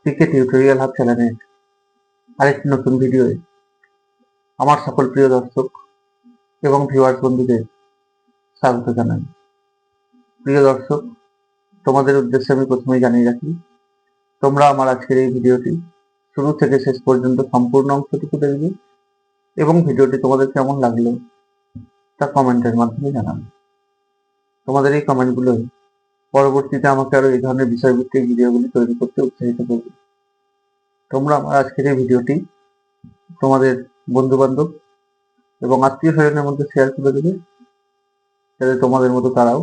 পিকে tutorial hub চ্যানেলের আরেকটি নতুন ভিডিওয়ে আমার সকল প্রিয় দর্শক এবং ভিউয়ার্স বন্ধুদের স্বাগত জানাই। প্রিয় দর্শক, তোমাদের উদ্দেশ্যে আমি প্রথমেই জানিয়ে রাখি, তোমরা আমার আজকের এই ভিডিওটি শুরু থেকে শেষ পর্যন্ত সম্পূর্ণ অংশটুকু দেখবে এবং ভিডিওটি তোমাদের কেমন লাগলো তা কমেন্টের মাধ্যমে জানাবে। তোমাদের এই কমেন্টগুলো পরবর্তীতে আমাকে আরো এই ধরনের বিষয়ভিত্তিক ভিডিওগুলি তৈরি করতে উৎসাহিত করবে। তোমরা আমার আজকের এই ভিডিওটি তোমাদের বন্ধু বান্ধব এবং আত্মীয় স্বজনের মধ্যে শেয়ার করে দেবে, যাতে তোমাদের মতো তারাও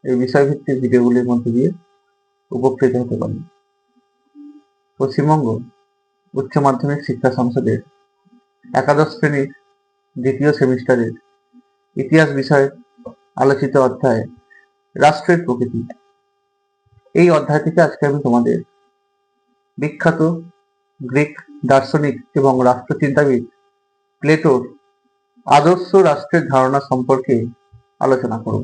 এই বিষয়ভিত্তিক ভিডিওগুলির মধ্যে দিয়ে উপকৃত হতে পারে। পশ্চিমবঙ্গ উচ্চ মাধ্যমিক শিক্ষা সংসদের একাদশ শ্রেণীর দ্বিতীয় সেমিস্টারের ইতিহাস বিষয়ে আলোচিত অধ্যায় রাষ্ট্রের প্রকৃতি, এই অধ্যায় থেকে আজকে আমি তোমাদের বিখ্যাত গ্রিক দার্শনিক এবং রাষ্ট্রচিন্তাবিদ প্লেটোর আদর্শ রাষ্ট্রের ধারণা সম্পর্কে আলোচনা করব।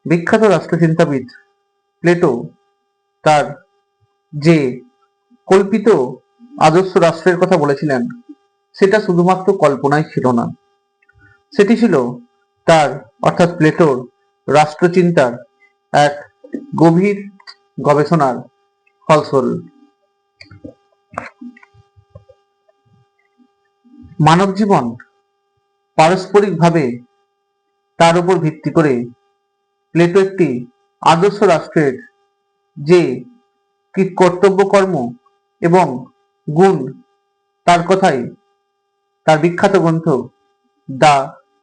বিখ্যাত রাষ্ট্রচিন্তাবিদ প্লেটো তার যে কল্পিত আদর্শ রাষ্ট্রের কথা বলেছিলেন, সেটা শুধুমাত্র কল্পনাই ছিল না, সেটি ছিল তার অর্থাৎ প্লেটোর রাষ্ট্রচিন্তার এক গভীর গবেষণার ফলস্বরূপ। মানব জীবন পারস্পরিকভাবে তার উপর ভিত্তি করে প্লেটো একটি আদর্শ রাষ্ট্রের যে কর্তব্য কর্ম এবং গুণ, তার কথাই তার বিখ্যাত গ্রন্থ দ্য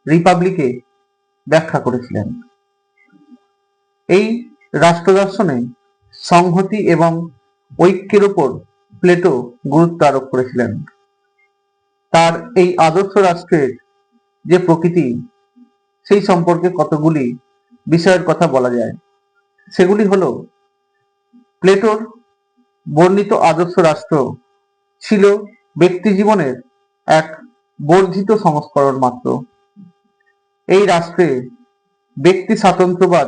রিপাবলিকে ব্যাখ্যা করেছিলেন। এই রাষ্ট্র দর্শনে সংহতি এবং ঐক্যের উপর প্লেটো গুরুত্ব আরোপ করেছিলেন। তার এই আদর্শ রাষ্ট্রের যে প্রকৃতি, সেই সম্পর্কে কতগুলি বিষয়ের কথা বলা যায়। সেগুলি হলো, প্লেটোর বর্ণিত আদর্শ রাষ্ট্র ছিল ব্যক্তি জীবনের এক বর্ধিত সংস্করণ মাত্র। এই রাষ্ট্রে ব্যক্তি স্বাতন্ত্র্যবাদ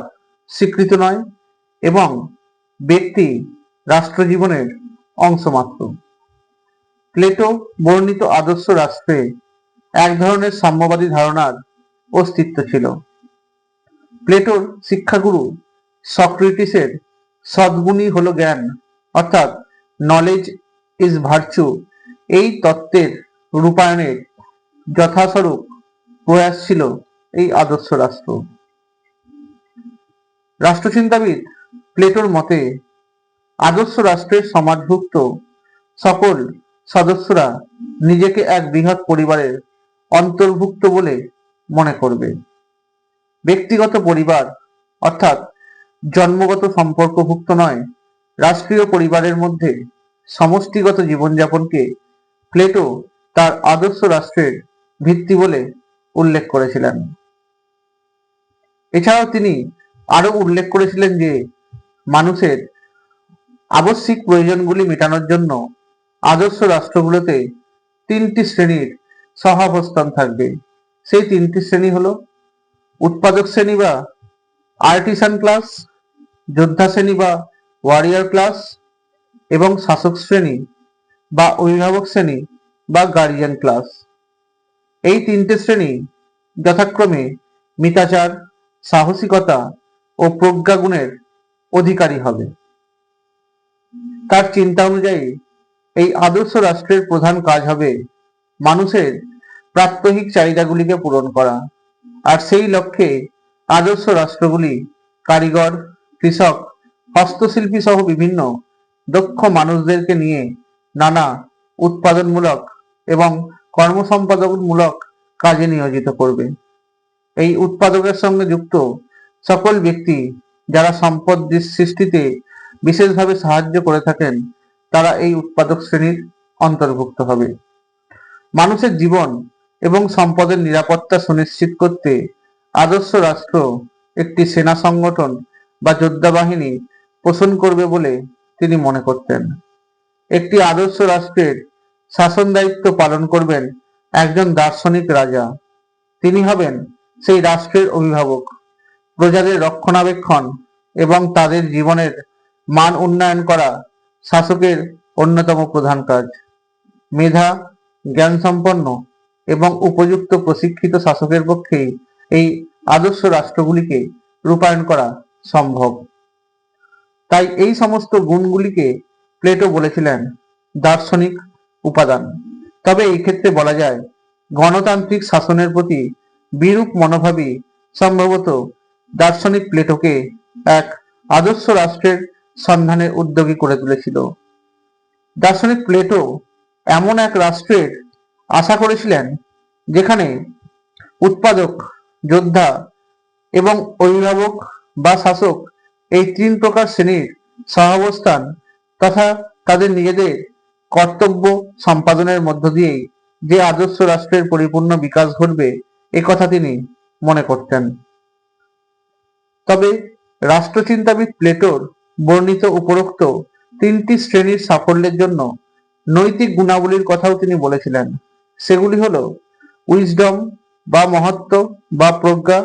স্বীকৃত নয় এবং ব্যক্তি রাষ্ট্র জীবনের অংশ মাত্র। প্লেটো বর্ণিত আদর্শ রাষ্ট্রে এক ধরনের সাম্যবাদী ধারণার অস্তিত্ব ছিল। প্লেটোর শিক্ষাগুরু সক্রেটিসের সদ্গুণই হলো জ্ঞান, অর্থাৎ নলেজ ইজ ভার্চু, এই তত্ত্বের রূপায়ণের যথাস্বরূপ প্রয়াস ছিল এই আদর্শ রাষ্ট্র। রাষ্ট্রচিন্তাবিদ প্লেটোর মতে আদর্শ রাষ্ট্রের সমাজভুক্ত সকল সদস্যরা নিজেকে এক বৃহৎ পরিবারের অন্তর্ভুক্ত বলে মনে করবে। ব্যক্তিগত পরিবার অর্থাৎ জন্মগত সম্পর্কভুক্ত নয়, রাষ্ট্রীয় পরিবারের মধ্যে সমষ্টিগত জীবনযাপনকে প্লেটো তার আদর্শ রাষ্ট্রের ভিত্তি বলে উল্লেখ করেছিলেন। এছাড়াও তিনি আরো উল্লেখ করেছিলেন যে মানুষের আবশ্যিক প্রয়োজনগুলি মেটানোর জন্য আদর্শ রাষ্ট্রগুলোতে তিনটি শ্রেণীর সহাবস্থান থাকবে। সেই তিনটি শ্রেণী হলো উৎপাদক শ্রেণী বা আর্টিসান ক্লাস, যোদ্ধা শ্রেণী বা ওয়ারিয়ার ক্লাস এবং শাসক শ্রেণী বা অভিভাবক শ্রেণী বা গার্জিয়ান ক্লাস। এই তিনটে শ্রেণী যথাক্রমে মিতাচার, সাহসিকতা ও প্রজ্ঞাগুণের অধিকারী হবে। তার চিন্তা অনুযায়ী এই আদর্শ রাষ্ট্রের প্রধান কাজ হবে মানুষের প্রাত্যহিক চাহিদাগুলিকে পূরণ করা, আর সেই লক্ষ্যে আদর্শ রাষ্ট্রগুলি কারিগর, কৃষক, হস্তশিল্পী সহ বিভিন্ন দক্ষ মানুষদেরকে নিয়ে নানা উৎপাদনমূলক এবং কর্মসম্পাদনমূলক কাজে নিয়োজিত করবে। এই উৎপাদকের সঙ্গে যুক্ত সকল ব্যক্তি যারা সম্পদ সৃষ্টিতে বিশেষভাবে সাহায্য করে থাকেন, তারা এই উৎপাদক শ্রেণীর অন্তর্ভুক্ত হবে। মানুষের জীবন এবং সম্পদের নিরাপত্তা সুনিশ্চিত করতে আদর্শ রাষ্ট্র একটি সেনা সংগঠন বা যোদ্ধা বাহিনী পোষণ করবে বলে তিনি মনে করতেন। একটি আদর্শ রাষ্ট্রের শাসন দায়িত্ব পালন করবেন একজন দার্শনিক রাজা। তিনি হবেন সেই রাষ্ট্রের অভিভাবক। প্রজাদের রক্ষণাবেক্ষণ এবং তাদের জীবনের মান উন্নয়ন করা শাসকের অন্যতম প্রধান কাজ। মেধা, জ্ঞান সম্পন্ন এবং উপযুক্ত প্রশিক্ষিত শাসকের পক্ষেই এই আদর্শ রাষ্ট্রগুলিকে রূপায়ণ করা সম্ভব। তাই এই সমস্ত গুণগুলিকে প্লেটো বলেছিলেন দার্শনিক উপাদান। তবে এই ক্ষেত্রে বলা যায় গণতান্ত্রিক শাসনের প্রতি বিরূপ মনোভাবই সম্ভবত দার্শনিক প্লেটোকে এক আদর্শ রাষ্ট্রের সন্ধানে উদ্যোগী করে তুলেছিল। দার্শনিক প্লেটো এমন এক রাষ্ট্রের আশা করেছিলেন যেখানে উৎপাদক, যোদ্ধা এবং অভিভাবক বা শাসক এই তিন প্রকার শ্রেণীর সহাবস্থান তথা তাদের নিজেদের কর্তব্য সম্পাদনের মধ্য দিয়েই যে আদর্শ রাষ্ট্রের পরিপূর্ণ বিকাশ ঘটবে একথা তিনি মনে করতেন। তবে রাষ্ট্রচিন্তাবিদ প্লেটোর বর্ণিত উপরোক্ত তিনটি শ্রেণীর সাফল্যের জন্য নৈতিক গুণাবলীর কথাও তিনি বলেছিলেন। সেগুলি হলো উইজডম বা মহত্ব বা প্রজ্ঞা,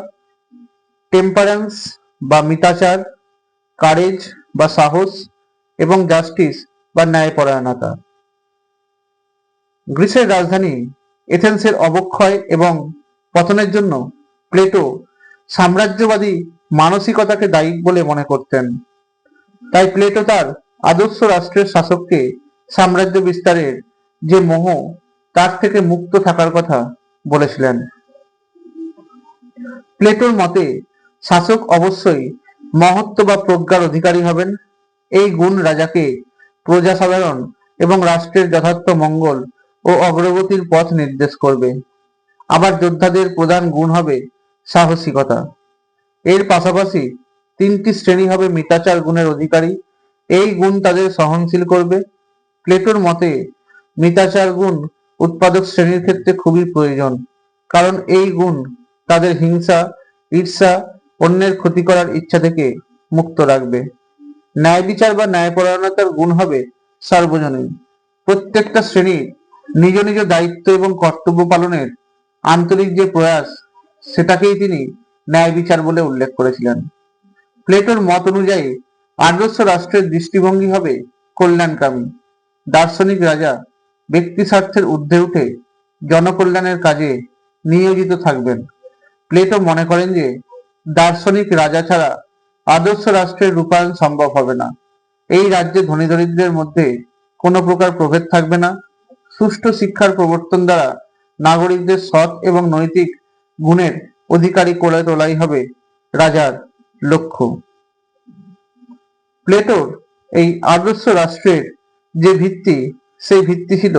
টেম্পারেন্স বা মিতাচার, কারেজ বা সাহস এবং জাস্টিস বা ন্যায়পরায়ণতা। গ্রিসের রাজধানী এথেন্সের অবক্ষয় এবং পতনের জন্য প্লেটো সাম্রাজ্যবাদী মানসিকতাকে দায়ী বলে মনে করতেন। তাই প্লেটো তার আদর্শ রাষ্ট্রের শাসককে সাম্রাজ্য বিস্তারের যে মোহ তার থেকে মুক্ত থাকার কথা বলেছিলেন। প্লেটোর মতে শাসক অবশ্যই মহত্ব বা প্রজ্ঞার অধিকারী হবেন। এই গুণ রাজাকে প্রজা সাধারণ এবং রাষ্ট্রের যথার্থ মঙ্গল ও অগ্রগতির পথ নির্দেশ করবে। আবার যোদ্ধাদের প্রধান গুণ হবে সাহসিকতা। এর পাশাপাশি তিনটি শ্রেণী হবে মিতাচার গুণের অধিকারী। এই গুণ তাদের সহনশীল করবে। প্লেটোর মতে মিতাচার গুণ উৎপাদক শ্রেণীর ক্ষেত্রে খুবই প্রয়োজন, কারণ এই গুণ তাদের হিংসা, ঈর্ষা, অন্যের ক্ষতি করার ইচ্ছা থেকে মুক্ত রাখবে। ন্যায় বিচার বা ন্যায়পরায়ণতার গুণ হবে সার্বজনীন। প্রত্যেকটা শ্রেণীর নিজ নিজ দায়িত্ব এবং কর্তব্য পালনের আন্তরিক যে প্রয়াস, সেটাকেই তিনি ন্যায় বিচার বলে উল্লেখ করেছিলেন। প্লেটোর মত অনুযায়ী আদর্শ রাষ্ট্রের দৃষ্টিভঙ্গি হবে কল্যাণকামী। দার্শনিক রাজা ব্যক্তি স্বার্থের ঊর্ধ্বে উঠে জনকল্যাণের কাজে নিয়োজিত থাকবেন। প্লেটো মনে করেন যে দার্শনিক রাজা ছাড়া আদর্শ রাষ্ট্রের রূপায়ণ সম্ভব হবে না। এই রাজ্যে ধনী দরিদ্রের মধ্যে কোনো প্রকার প্রভেদ থাকবে না। সুষ্ঠু শিক্ষার প্রবর্তন দ্বারা নাগরিকদের সৎ এবং নৈতিক গুণের অধিকারী করে তোলাই হবে রাজার লক্ষ্য। প্লেটোর এই আদর্শ রাষ্ট্রের যে ভিত্তি, সেই ভিত্তি ছিল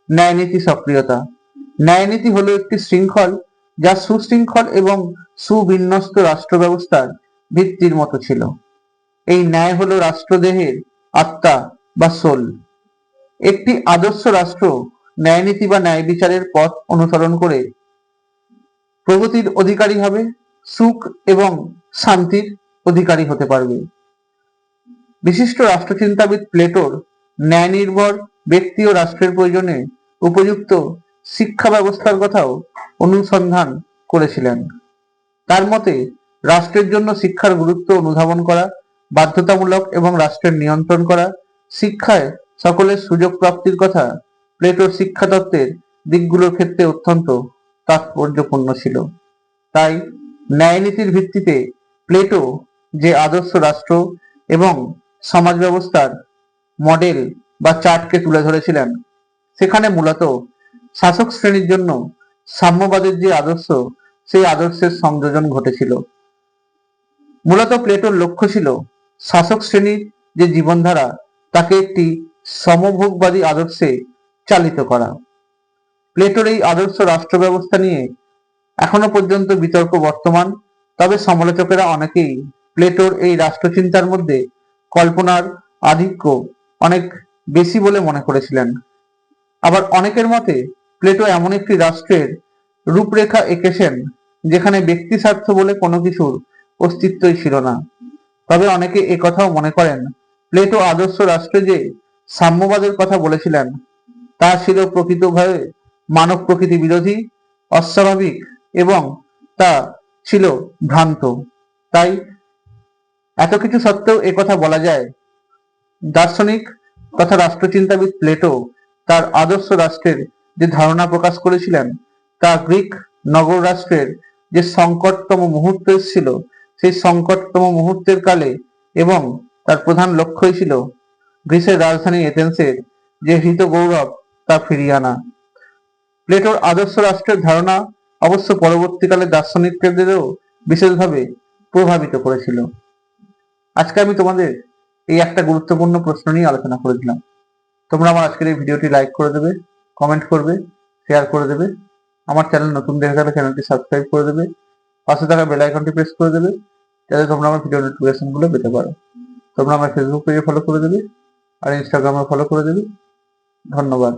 ন্যায়নীতি সক্রিয়তা। ন্যায়নীতি হলো একটি শৃঙ্খল যা সুশৃঙ্খল এবং সুবিন্যস্ত রাষ্ট্র ব্যবস্থার ভিত্তির মতো ছিল। এই ন্যায় হলো রাষ্ট্রদেহের আত্মা বা সোল। একটি আদর্শ রাষ্ট্র ন্যায়নীতি বা ন্যায় বিচারের পথ অনুসরণ করে প্রগতির অধিকারী হবে, সুখ এবং শান্তির অধিকারী হতে পারবে। বিশিষ্ট রাষ্ট্রচিন্তাবিদ প্লেটোর ন্যায় নির্ভর ব্যক্তি ও রাষ্ট্রের প্রয়োজনে উপযুক্ত শিক্ষা ব্যবস্থার কথাও অনুসন্ধান করেছিলেন। তার মতে রাষ্ট্রের জন্য শিক্ষার গুরুত্ব অনুধাবন করা বাধ্যতামূলক এবং রাষ্ট্রের নিয়ন্ত্রণ করা, শিক্ষায় সকলের সুযোগ প্রাপ্তির কথা প্লেটোর শিক্ষা তত্ত্বের দিকগুলোর ক্ষেত্রে অত্যন্ত তাৎপর্যপূর্ণ ছিল। তাই ন্যায়নীতির ভিত্তিতে প্লেটো যে আদর্শ রাষ্ট্র এবং সমাজ ব্যবস্থার মডেল বা চার্টকে তুলে ধরেছিলেন, সেখানে মূলত শাসক শ্রেণীর জন্য সাম্যবাদের যে আদর্শ, সেই আদর্শের সংযোজন ঘটেছিল। মূলত প্লেটোর লক্ষ্য ছিল শাসক শ্রেণীর যে জীবনধারা, তাকে একটি সমভোগবাদী আদর্শে চালিত করা। প্লেটোর এই আদর্শ রাষ্ট্র ব্যবস্থা নিয়ে এখনো পর্যন্ত বিতর্ক বর্তমান। তবে সমালোচকেরা অনেকেই প্লেটোর এই রাষ্ট্রচিন্তার মধ্যে কল্পনার আধিক্য অনেক বেশি বলে মনে করেছিলেন। আবার অনেকের মতে প্লেটো এমন একটি রাষ্ট্রের রূপরেখা এঁকেছেন যেখানে ব্যক্তি স্বার্থ বলে কোনো কিছুর অস্তিত্বই ছিল না। তবে অনেকে একথাও মনে করেন প্লেটো আদর্শ রাষ্ট্রে যে সাম্যবাদের কথা বলেছিলেন, তা ছিল প্রকৃতভাবে মানব প্রকৃতি বিরোধী, অস্বাভাবিক এবং তা ছিল ভ্রান্ত। তাই এত কিছু সত্ত্বেও একথা বলা যায় দার্শনিক তথা রাষ্ট্রচিন্তাবিদ প্লেটো তার আদর্শ রাষ্ট্রের যে ধারণা প্রকাশ করেছিলেন তা গ্রিক নগর রাষ্ট্রের যে সংকটতম মুহূর্ত এসেছিল সেই সংকটতম মুহূর্তের কালে এবং তার প্রধান লক্ষ্যই ছিল গ্রিসের রাজধানী এথেন্সের যে হৃত গৌরব তা ফিরিয়ে আনা। প্লেটোর আদর্শ রাষ্ট্রের ধারণা অবশ্য পরবর্তীকালে দার্শনিকদেরও বিশেষভাবে প্রভাবিত করেছিল। আজকে আমি তোমাদের এই একটা গুরুত্বপূর্ণ প্রশ্ন নিয়ে আলোচনা করেছিলাম। তোমরা আমার আজকের এই ভিডিওটি লাইক করে দেবে, কমেন্ট করবে, শেয়ার করে দেবে। আমার চ্যানেল নতুন দেখে থাকলে চ্যানেলটি সাবস্ক্রাইব করে দেবে, পাশে থাকা বেল আইকনটি প্রেস করে দেবে যাতে তোমরা আমার ভিডিও নোটিফিকেশন গুলো পেতে পারো। তোমরা আমার ফেসবুক পেজে ফলো করে দেবে আর ইনস্টাগ্রামে ফলো করে দেবে। ধন্যবাদ।